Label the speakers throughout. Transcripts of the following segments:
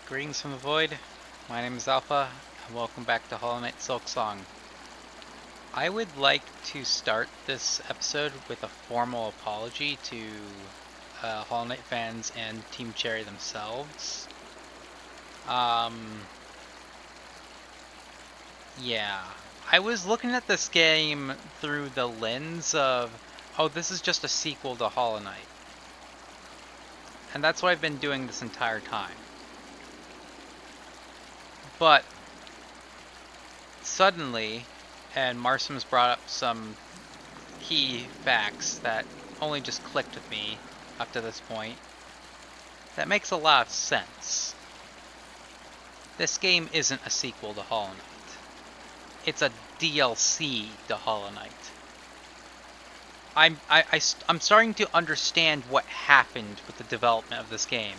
Speaker 1: Greetings from the Void. My name is Alpha, and welcome back to Hornet Silksong. I would like to start this episode with a formal apology to Hornet fans and Team Cherry themselves. Yeah. I was looking at this game through the lens of, oh, this is just a sequel to Hollow Knight. And that's what I've been doing this entire time. But suddenly, and Marsum's brought up some key facts that only just clicked with me up to this point, that makes a lot of sense. This game isn't a sequel to Hollow Knight. It's a DLC to Hollow Knight. I'm starting to understand what happened with the development of this game.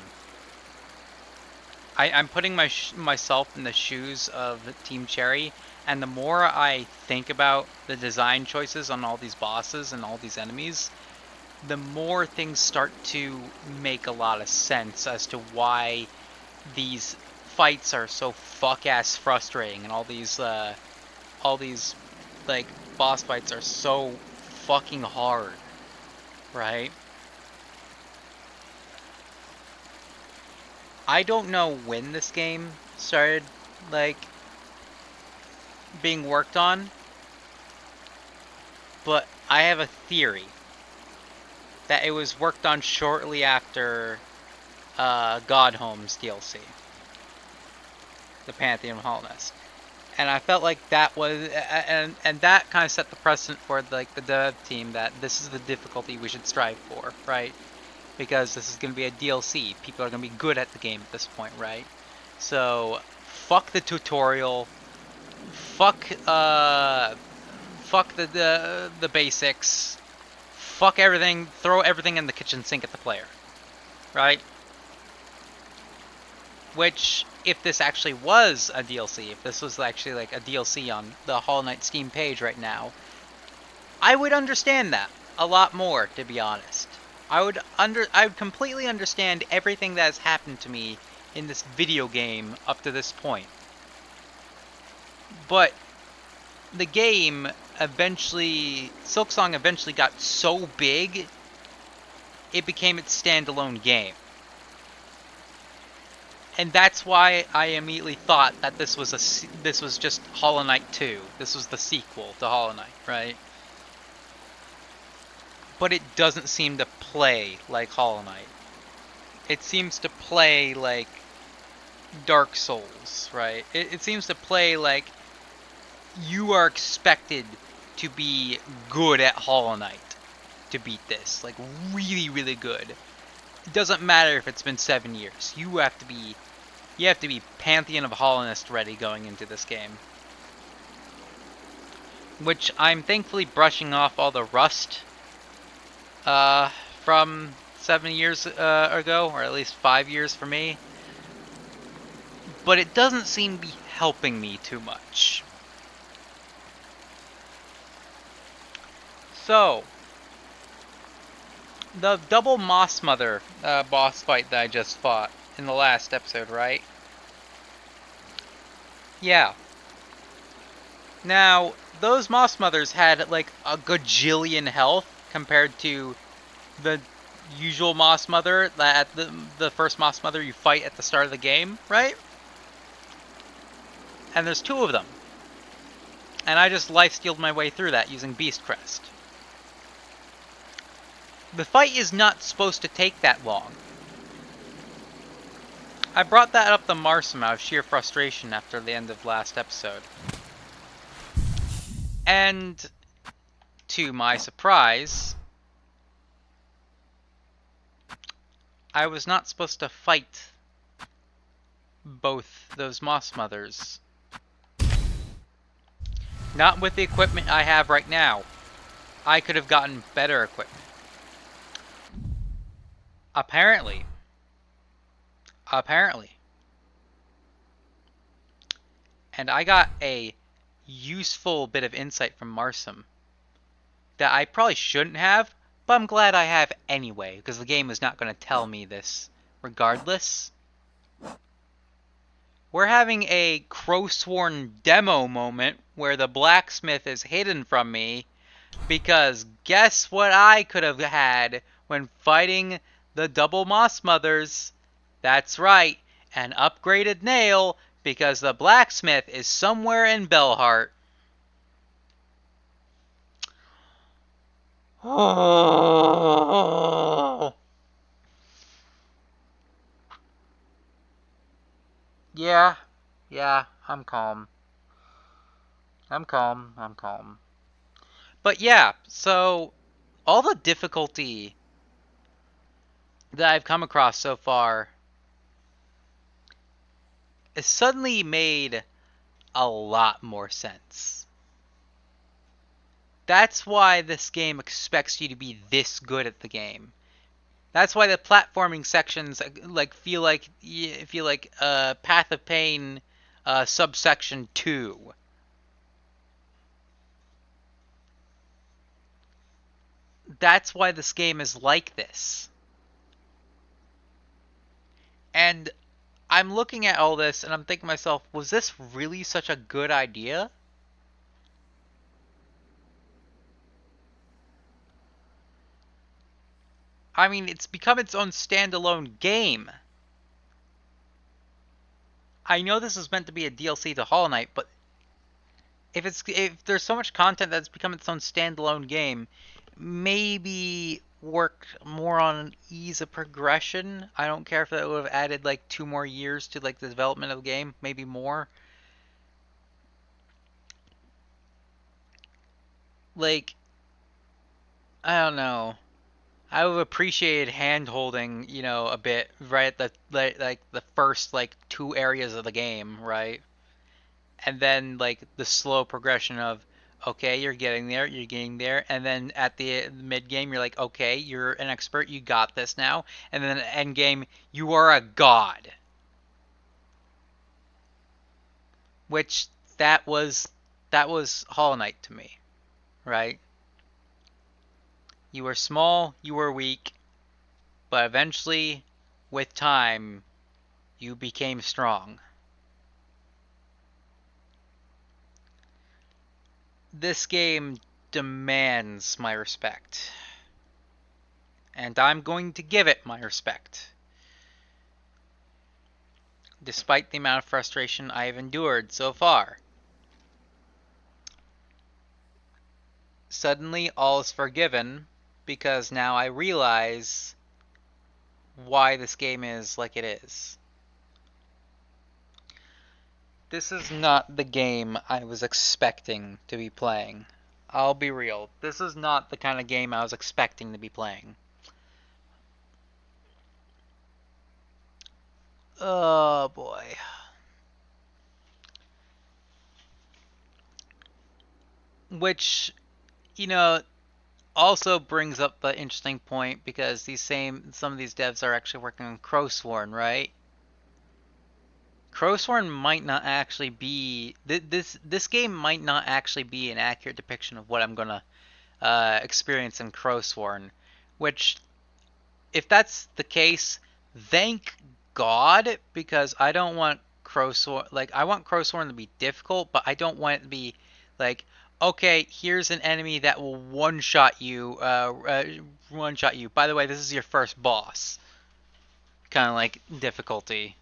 Speaker 1: I'm putting myself in the shoes of Team Cherry, and the more I think about the design choices on all these bosses and all these enemies, the more things start to make a lot of sense as to why these fights are so fuck-ass frustrating, and all these like boss fights are so fucking hard, right? I don't know when this game started, like, being worked on, but I have a theory that it was worked on shortly after Godhome's DLC, the Pantheon of Hollowness. And I felt like that was, and that kind of set the precedent for like the dev team that this is the difficulty we should strive for, right? Because this is going to be a DLC. People are going to be good at the game at this point, right? So, fuck the tutorial. Fuck, fuck the basics. Fuck everything. Throw everything in the kitchen sink at the player, right? Which, if this actually was a DLC, if this was actually like a DLC on the Hollow Knight Steam page right now, I would understand that a lot more, to be honest. I would completely understand everything that has happened to me in this video game up to this point. But the game eventually, Silksong eventually got so big, it became its standalone game. And that's why I immediately thought that this was just Hollow Knight 2. This was the sequel to Hollow Knight, right? But it doesn't seem to play like Hollow Knight. It seems to play like Dark Souls, right? It seems to play like you are expected to be good at Hollow Knight to beat this. Like, really, really good. It doesn't matter if it's been 7 years. You have to be Pantheon of Hollowness ready going into this game. Which I'm thankfully brushing off all the rust from 7 years ago, or at least 5 years for me. But it doesn't seem to be helping me too much. So, the double Moss Mother boss fight that I just fought in the last episode, right? Yeah. Now, those Moss Mothers had like a gajillion health compared to the usual Moss Mother, that the first Moss Mother you fight at the start of the game, right? And there's 2 of them. And I just lifestealed my way through that using Beast Crest. The fight is not supposed to take that long. I brought that up to Marsum out of sheer frustration after the end of last episode. And to my surprise, I was not supposed to fight both those Moss Mothers. Not with the equipment I have right now. I could have gotten better equipment. Apparently. And I got a useful bit of insight from Marsum that I probably shouldn't have, but I'm glad I have anyway, because the game is not going to tell me this regardless. we're having a Crowsworn demo moment where the blacksmith is hidden from me, because guess what I could have had when fighting the double Moss Mothers? That's right, an upgraded nail, because the blacksmith is somewhere in Bellheart. Oh. Yeah, I'm calm. I'm calm. But yeah, so all the difficulty that I've come across so far has suddenly made a lot more sense. That's why this game expects you to be this good at the game. That's why the platforming sections feel like Path of Pain subsection 2. That's why this game is like this. And I'm looking at all this and I'm thinking to myself, was this really such a good idea? I mean, it's become its own standalone game. I know this is meant to be a DLC to Hollow Knight, but if there's so much content that's become its own standalone game, maybe work more on ease of progression. I don't care if that would have added like 2 more years to like the development of the game, maybe more. Like, I don't know. I would have appreciated hand holding, a bit right at the first 2 areas of the game, right? And then like the slow progression of, okay, you're getting there, and then at the mid game you're like, okay, you're an expert, you got this now, and then at end game you are a god. Which that was Hollow Knight to me, right? You were small, you were weak, but eventually, with time, you became strong. This game demands my respect. And I'm going to give it my respect. Despite the amount of frustration I have endured so far. Suddenly, all is forgiven, because now I realize why this game is like it is. This is not the game I was expecting to be playing. I'll be real. This is not the kind of game I was expecting to be playing. Oh boy. Which, also brings up the interesting point, because some of these devs are actually working on Crowsworn, right? Crowsworn might not actually be this game might not actually be an accurate depiction of what I'm gonna experience in Crowsworn. Which, if that's the case, thank God, because I don't want Crowsworn, I want Crowsworn to be difficult, but I don't want it to be like, okay, here's an enemy that will one-shot you. One-shot you. By the way, this is your first boss. Kind of like difficulty.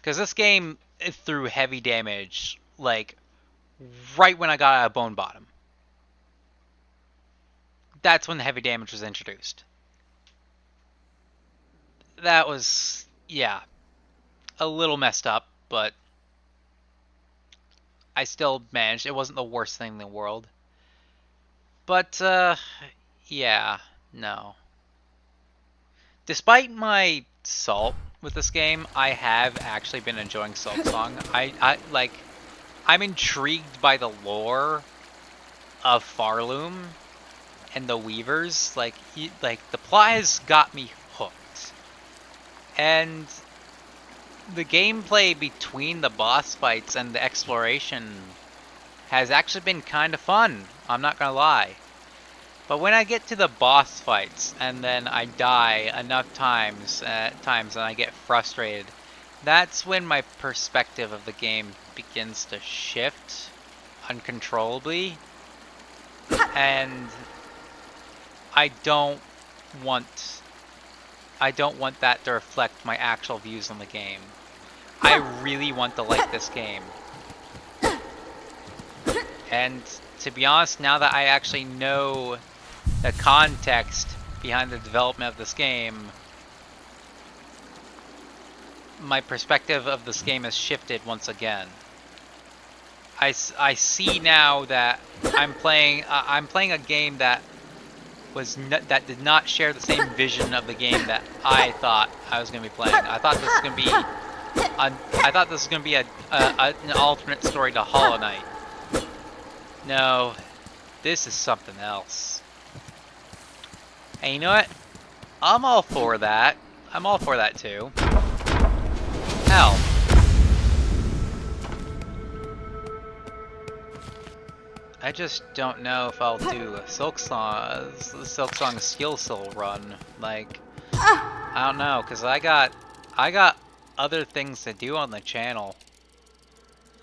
Speaker 1: Because this game threw heavy damage, right when I got out of Bone Bottom. That's when the heavy damage was introduced. That was, yeah, a little messed up, but I still managed. It wasn't the worst thing in the world. But, yeah, no. Despite my salt with this game, I have actually been enjoying Silksong. I'm intrigued by the lore of Farloom and the Weavers. The plot has got me hooked. And the gameplay between the boss fights and the exploration has actually been kind of fun. I'm not gonna lie. But when I get to the boss fights and then I die enough times and I get frustrated, that's when my perspective of the game begins to shift uncontrollably, and I don't want that to reflect my actual views on the game. I really want to like this game. And to be honest, now that I actually know the context behind the development of this game, my perspective of this game has shifted once again. I see now that I'm playing a game that that did not share the same vision of the game that I thought I was going to be playing. I thought this was going to be an alternate story to Hollow Knight. No, this is something else. And you know what? I'm all for that. I'm all for that too. Hell. I just don't know if I'll do a Silksong skill soul run. Like, I don't know, cause I got other things to do on the channel.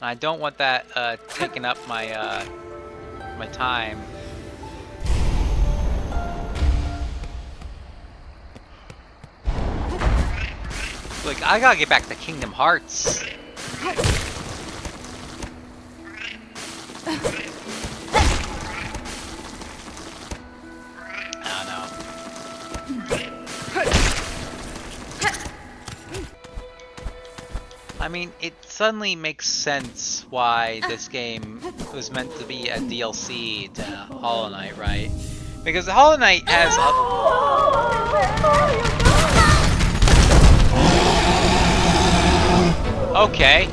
Speaker 1: And I don't want that taking up my my time. Like, I gotta get back to Kingdom Hearts. I mean, it suddenly makes sense why this game was meant to be a DLC to Hollow Knight, right? Because Hollow Knight has okay.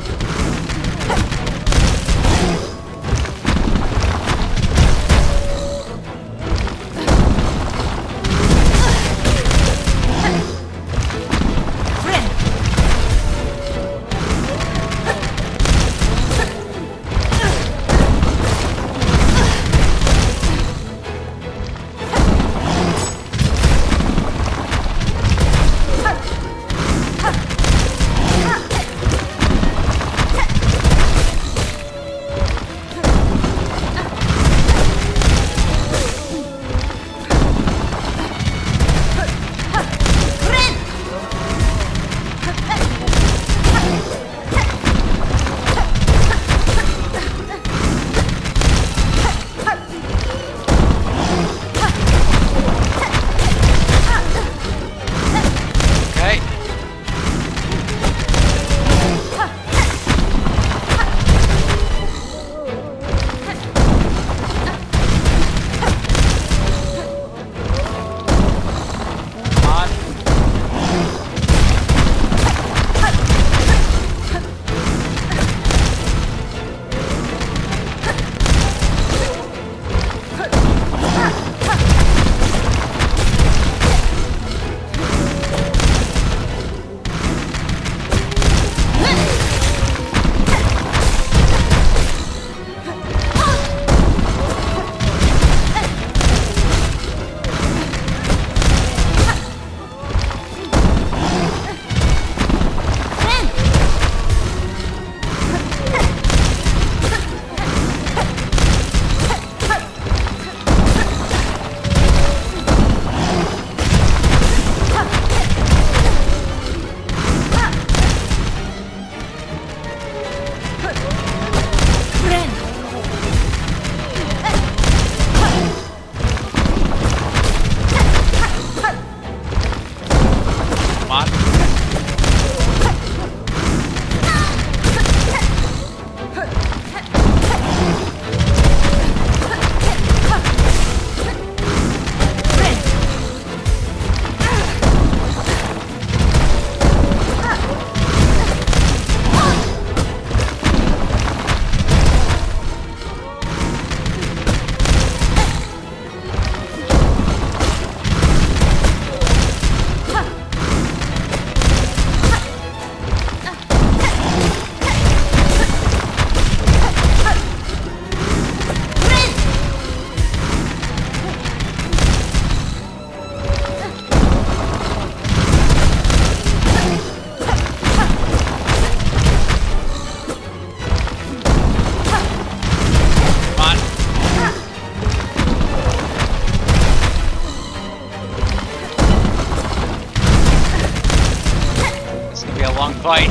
Speaker 1: fight.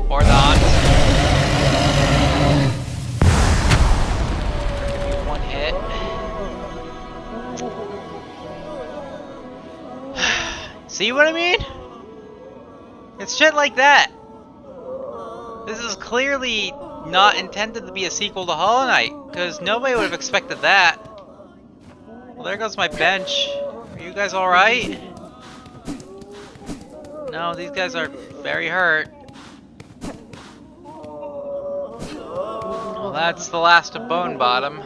Speaker 1: Or not. Give me one hit. See what I mean? It's shit like that. This is clearly not intended to be a sequel to Hollow Knight, because nobody would have expected that. Well, there goes my bench. Are you guys alright? No, these guys are very hurt. Well, that's the last of Bone Bottom.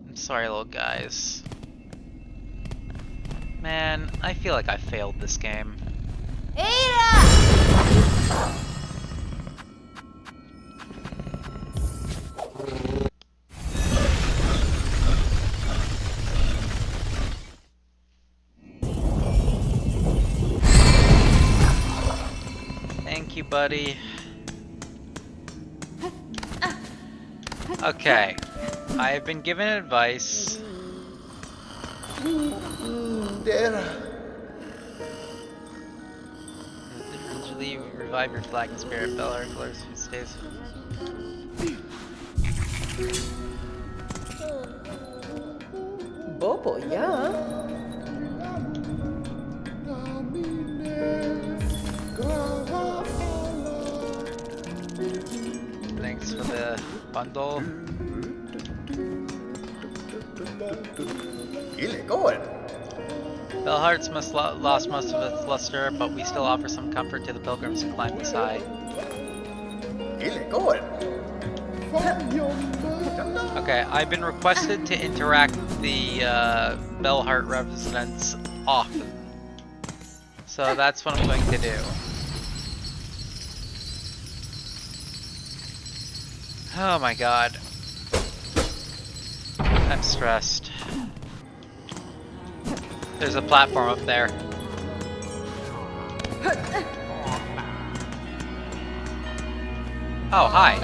Speaker 1: I'm sorry, little guys. Man, I feel like I failed this game. Thank you, buddy. Okay, I have been given advice. Usually revive your flag and spirit bell or floors stays.
Speaker 2: Bobo, yeah.
Speaker 1: Thanks for the bundle. Bellhearts must lost most of its luster, but we still offer some comfort to the pilgrims who climb this high. Okay, I've been requested to interact with the Bellheart residents often. So that's what I'm going to do. Oh my god. I'm stressed. There's a platform up there. Oh, hi.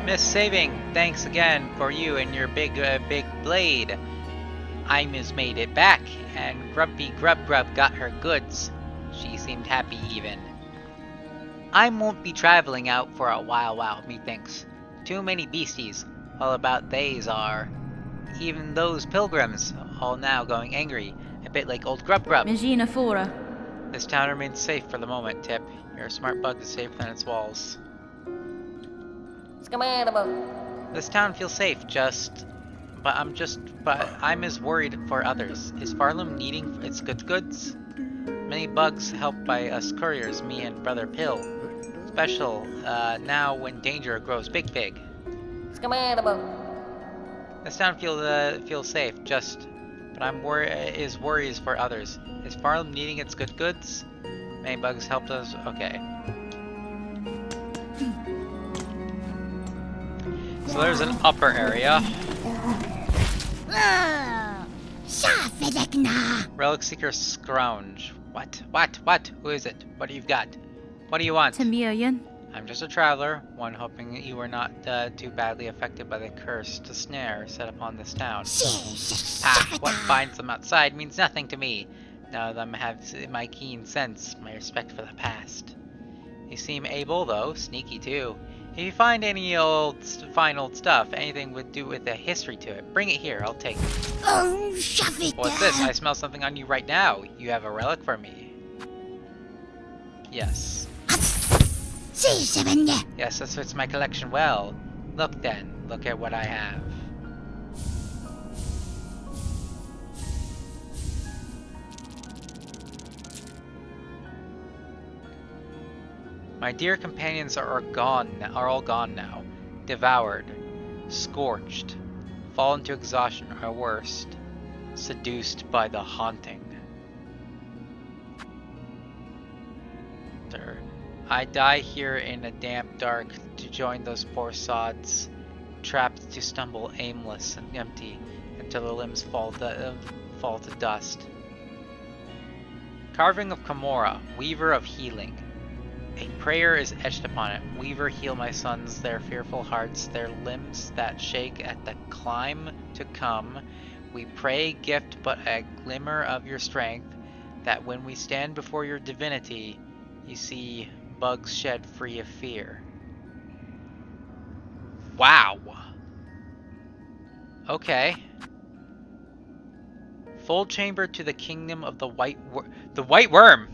Speaker 1: Miss Saving, thanks again for you and your big blade. Imus made it back, and Grumpy Grub got her goods. She seemed happy even. I won't be traveling out for a while, methinks. Too many beasties, all about theys are. Even those pilgrims, all now going angry, a bit like old Grub.
Speaker 3: Magina Fora.
Speaker 1: This town remains safe for the moment, Tip. You're a smart bug to stay within its walls. This town feels safe, but I'm as worried for others. Is Farlum needing its goods? Many bugs helped by us couriers, me and Brother Pill. Special, now when danger grows big. This town feels safe, but I'm worries for others. Is Farlum needing its goods? Many bugs helped us. Okay. So there's an upper area. Relic Seeker Scrounge. What? Who is it? What do you got? What do you want?
Speaker 3: Tamirian.
Speaker 1: I'm just a traveler, one hoping that you were not too badly affected by the cursed snare set upon this town. What binds them outside means nothing to me. None of them have my keen sense, my respect for the past. You seem able, though, sneaky too. If you find any fine old stuff, anything with a history to it, bring it here, I'll take it. What's this? I smell something on you right now. You have a relic for me. Yes. Yes, this fits my collection well. Look then, look at what I have. My dear companions are all gone now, devoured, scorched, fallen to exhaustion or worst, seduced by the haunting. I die here in a damp dark to join those poor sods, trapped to stumble aimless and empty until the limbs fall to dust. Carving of Kimura, weaver of healing. A prayer is etched upon it. Weaver, heal my sons, their fearful hearts, their limbs that shake at the climb to come. We pray, gift but a glimmer of your strength, that when we stand before your divinity, you see bugs shed free of fear. Wow. Okay. Full chamber to the kingdom of the white worm.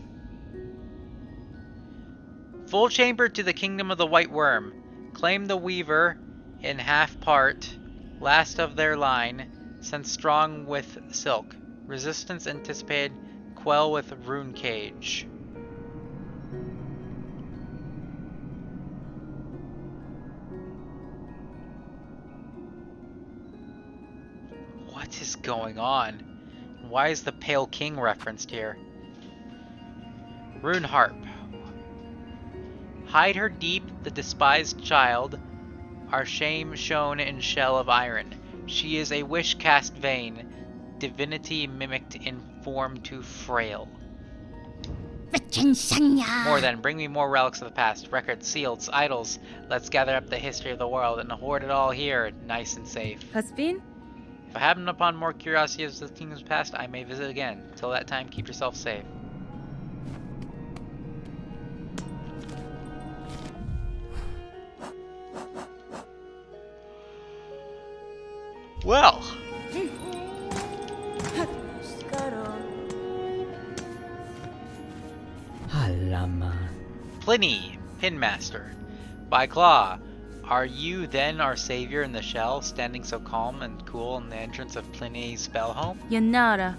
Speaker 1: Full chamber to the kingdom of the white worm. Claim the weaver in half part, last of their line, sent strong with silk. Resistance anticipated, quell with rune cage. What is going on? Why is the Pale King referenced here? Rune harp. Hide her deep, the despised child, our shame shown in shell of iron. She is a wish cast vain, divinity mimicked in form too frail. More then, bring me more relics of the past, records, seals, idols. Let's gather up the history of the world and hoard it all here, nice and safe.
Speaker 2: Hasbin?
Speaker 1: If I happen upon more curiosities of the kingdom's past, I may visit again. Till that time, keep yourself safe. Well. Pliny, Pinmaster. By Claw, are you then our savior in the shell, standing so calm and cool in the entrance of Pliny's spell home?
Speaker 2: Yanara.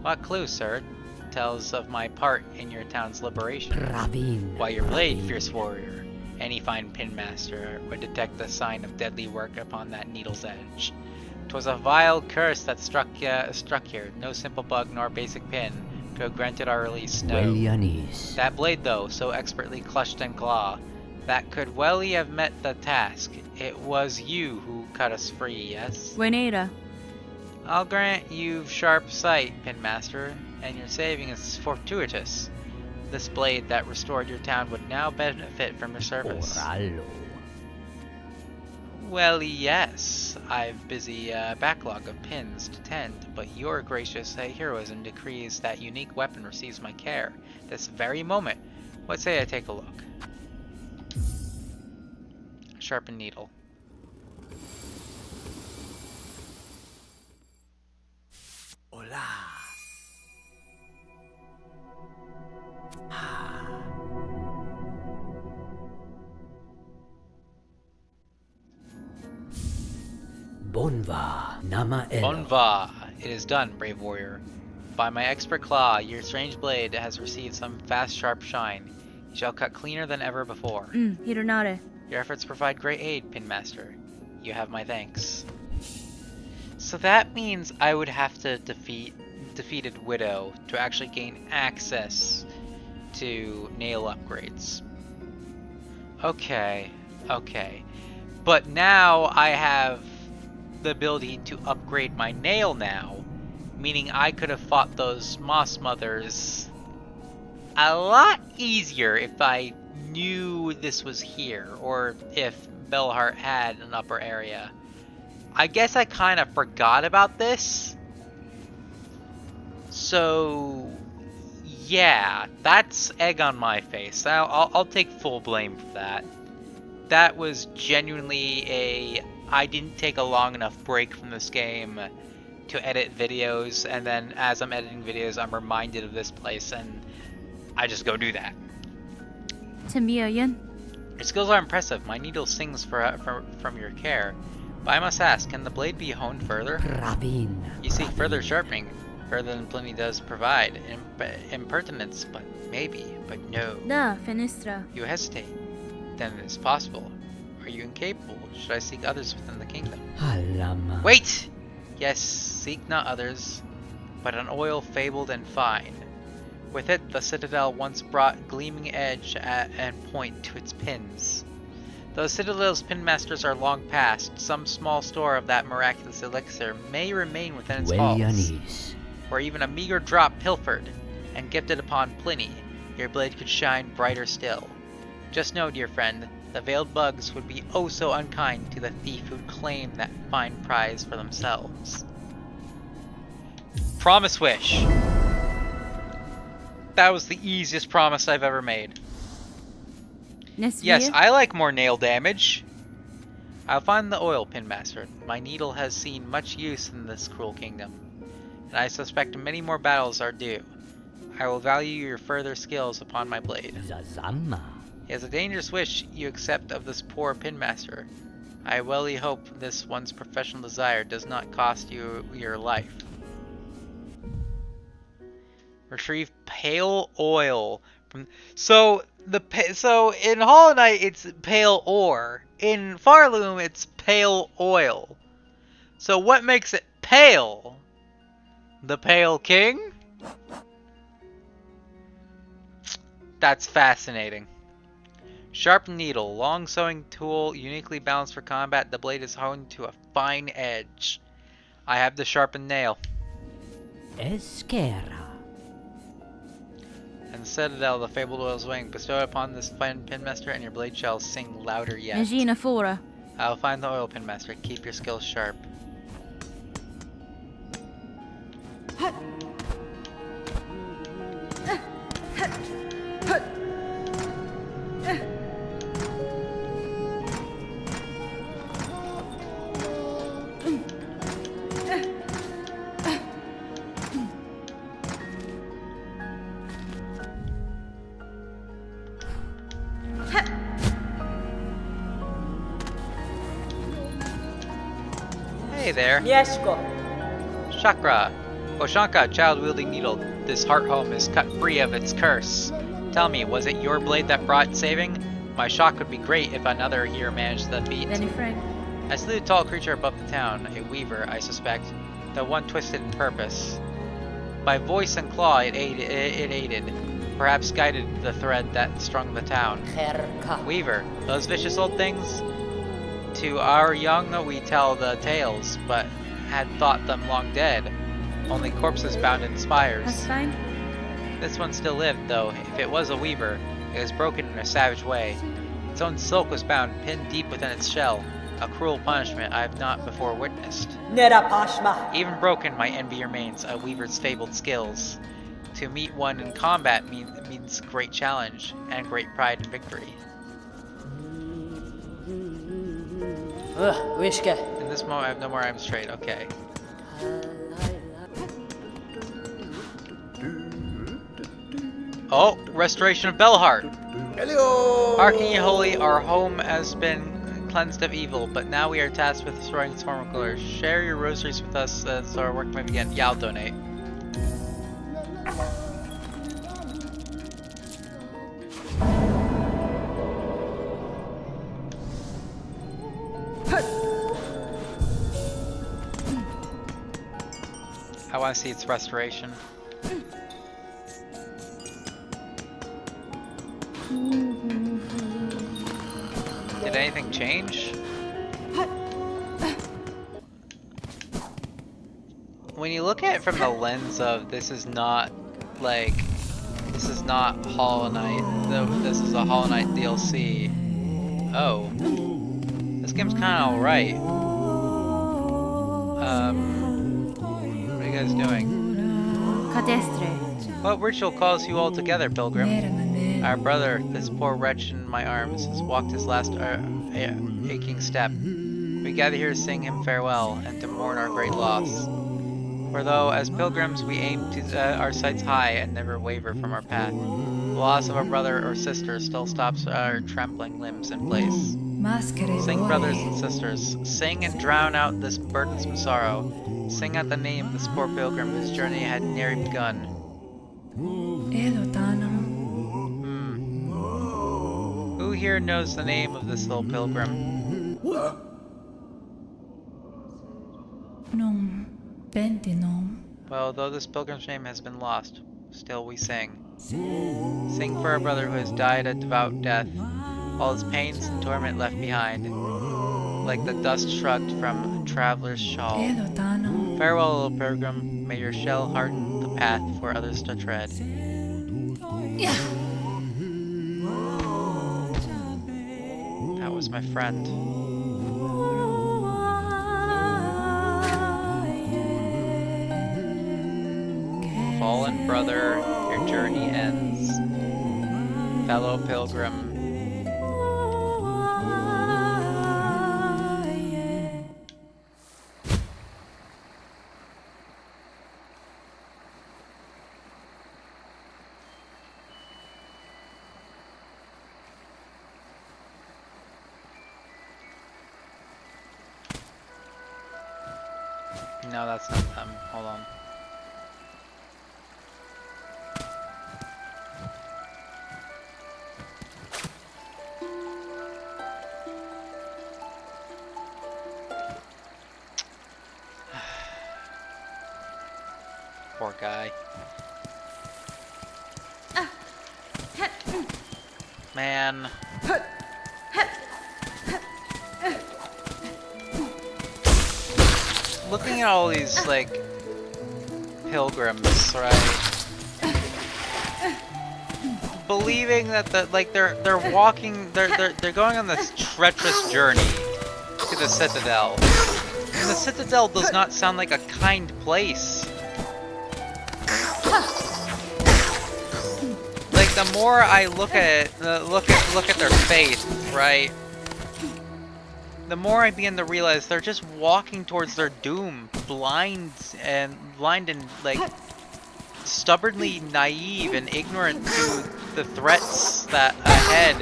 Speaker 1: What clue, sir, tells of my part in your town's liberation? Why, your blade, fierce warrior. Any fine Pinmaster would detect the sign of deadly work upon that needle's edge. 'Twas a vile curse that struck here, no simple bug nor basic pin to have granted our release, no. That blade, though, so expertly clutched and claw, that could welly have met the task. It was you who cut us free, yes?
Speaker 2: Buenera.
Speaker 1: I'll grant you've sharp sight, Pinmaster, and your saving is fortuitous. This blade that restored your town would now benefit from your service. Well, yes, I've busy backlog of pins to tend, but your gracious heroism decrees that unique weapon receives my care this very moment. What say I take a look? Sharpened needle.
Speaker 3: Hola. Bonva, Nama Elo.
Speaker 1: Bonva, it is done, brave warrior. By my expert claw, your strange blade has received some fast, sharp shine. You shall cut cleaner than ever before.
Speaker 2: Hironare.
Speaker 1: Your efforts provide great aid, Pinmaster. You have my thanks. So that means I would have to defeated Widow to actually gain access to nail upgrades. Okay. But now I have the ability to upgrade my nail now, meaning I could have fought those Moss Mothers a lot easier if I knew this was here, or if Bellheart had an upper area. I guess I kind of forgot about this. So, yeah, that's egg on my face. I'll take full blame for that. That was genuinely I didn't take a long enough break from this game to edit videos, and then as I'm editing videos, I'm reminded of this place, and I just go do that.
Speaker 2: Tamiyan.
Speaker 1: Your skills are impressive. My needle sings from your care. But I must ask, can the blade be honed further? You seek further sharpening, further than Pliny does provide. Impertinence, but maybe, but no.
Speaker 2: Da, Fenestra.
Speaker 1: You hesitate. Then it is possible. Are you incapable? Should I seek others within the kingdom? Wait! Yes, seek not others, but an oil fabled and fine. With it, the Citadel once brought gleaming edge and point to its pins. Though Citadel's pinmasters are long past, some small store of that miraculous elixir may remain within its halls. Or even a meager drop pilfered and gifted upon Pliny, your blade could shine brighter still. Just know, dear friend, the veiled bugs would be oh so unkind to the thief who'd claim that fine prize for themselves. Promise wish. That was the easiest promise I've ever made. Yes, I like more nail damage. I'll find the oil pin master. My needle has seen much use in this cruel kingdom, and I suspect many more battles are due. I will value your further skills upon my blade.
Speaker 3: Zazama.
Speaker 1: It is a dangerous wish you accept of this poor pin master. I welly hope this one's professional desire does not cost you your life. Retrieve pale oil from. So in Hollow Knight it's pale ore. In Farloom it's pale oil. So what makes it pale? The Pale King? That's fascinating. Sharp needle, long sewing tool, uniquely balanced for combat. The blade is honed to a fine edge. I have the sharpened nail.
Speaker 3: Esquerra.
Speaker 1: And the Citadel, the fabled oil's wing, bestow upon this fine pinmaster, and your blade shall sing louder yet.
Speaker 2: Regina Fora.
Speaker 1: I'll find the oil pinmaster. Keep your skills sharp. Hey there. Chakra. Oshanka, child-wielding needle. This heart home is cut free of its curse. Tell me, was it your blade that brought saving? My shock would be great if another here managed the feat.
Speaker 2: Benny Frank.
Speaker 1: I slew a tall creature above the town, a weaver, I suspect, though one twisted in purpose. By voice and claw it aided, perhaps guided the thread that strung the town. Weaver, those vicious old things? To our young we tell the tales, but had thought them long dead. Only corpses bound in spires.
Speaker 2: That's fine.
Speaker 1: This one still lived, though. If it was a weaver, it was broken in a savage way. Its own silk was bound, pinned deep within its shell. A cruel punishment I have not before witnessed. Even broken, my envy remains, a weaver's fabled skills. To meet one in combat means great challenge, and great pride in victory. In this moment, I have no more items trade. Okay. Oh, restoration of Belheart.
Speaker 4: Hello.
Speaker 1: Arcane Holy, our home has been cleansed of evil, but now we are tasked with restoring its former glory. Share your rosaries with us so our work may begin. Yeah, I'll donate. I want to see its restoration. Did anything change? When you look at it from the lens of this is not Hollow Knight, this is a Hollow Knight DLC. Oh. This game's kinda alright. What are you guys doing?
Speaker 2: Cadestre.
Speaker 1: What ritual calls you all together, pilgrim? Our brother, this poor wretch in my arms, has walked his last aching step. We gather here to sing him farewell and to mourn our great loss. For though, as pilgrims, we aim to our sights high and never waver from our path, the loss of a brother or sister still stops our trembling limbs in place. Sing, brothers and sisters, sing and drown out this burdensome sorrow. Sing out the name of this poor pilgrim whose journey had nearly begun. Who here knows the name of this little pilgrim? Well, though this pilgrim's name has been lost, still we sing. Sing for our brother who has died a devout death, all his pains and torment left behind, like the dust shrugged from a traveler's shawl. Farewell, little pilgrim, may your shell harden the path for others to tread. That was my friend. Fallen brother, your journey ends. Fellow pilgrim. No, that's not them. Hold on. Poor guy. Man. Looking at all these, like, pilgrims, right? Believing that they're walking, they're going on this treacherous journey to the Citadel. And the Citadel does not sound like a kind place. Like, the more I look at it, look at their faith, right? The more I begin to realize they're just walking towards their doom, blind and like stubbornly naive and ignorant to the threats that ahead,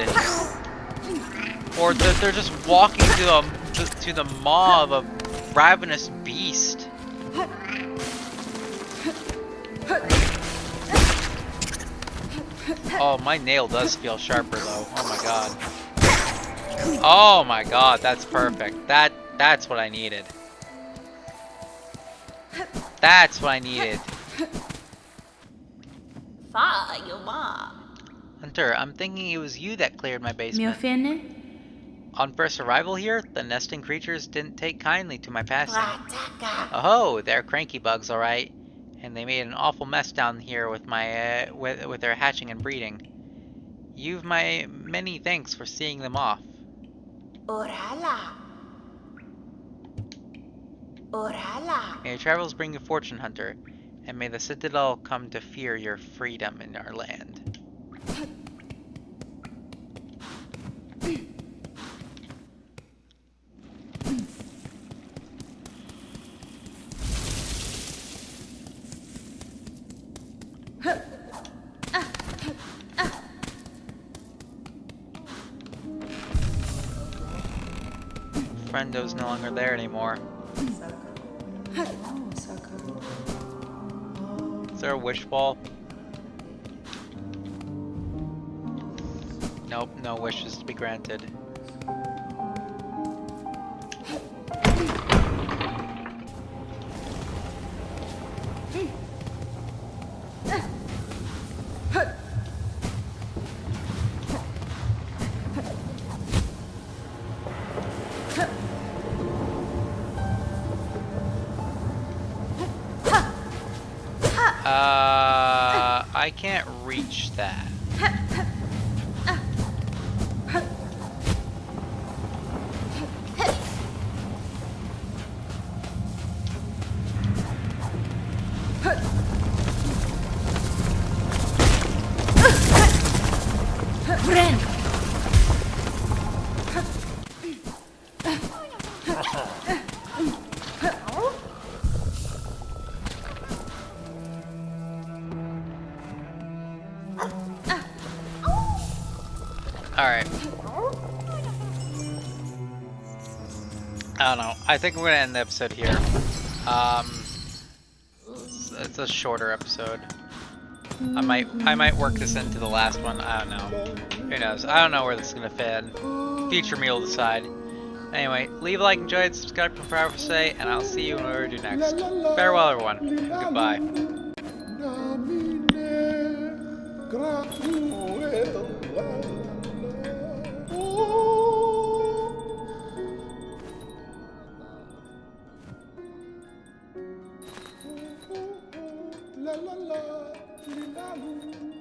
Speaker 1: or they're just walking to the maw of a ravenous beast. Oh, my nail does feel sharper though. Oh my god. Oh my god, that's perfect. That's what I needed. That's what I needed. Hunter, I'm thinking it was you that cleared my basement.
Speaker 2: Miofene?
Speaker 1: On first arrival here, the nesting creatures didn't take kindly to my passing. Oh, they're cranky bugs, alright. And they made an awful mess down here with my with their hatching and breeding. You've my many thanks for seeing them off.
Speaker 4: Orala. Orala.
Speaker 1: May your travels bring you fortune, Hunter, and may the Citadel come to fear your freedom in our land. Friendo's no longer there anymore. Is there a wish ball? Nope, no wishes to be granted. I can't reach that.
Speaker 2: Ren!
Speaker 1: Alright. I don't know. I think we're gonna end the episode here. It's a shorter episode. I might work this into the last one. I don't know. Who knows? I don't know where this is gonna fit in. Future me will decide. Anyway, leave a like, enjoy it, subscribe for Forever Say, and I'll see you when we do next. Farewell, everyone. And goodbye.
Speaker 5: La la la, li la lu.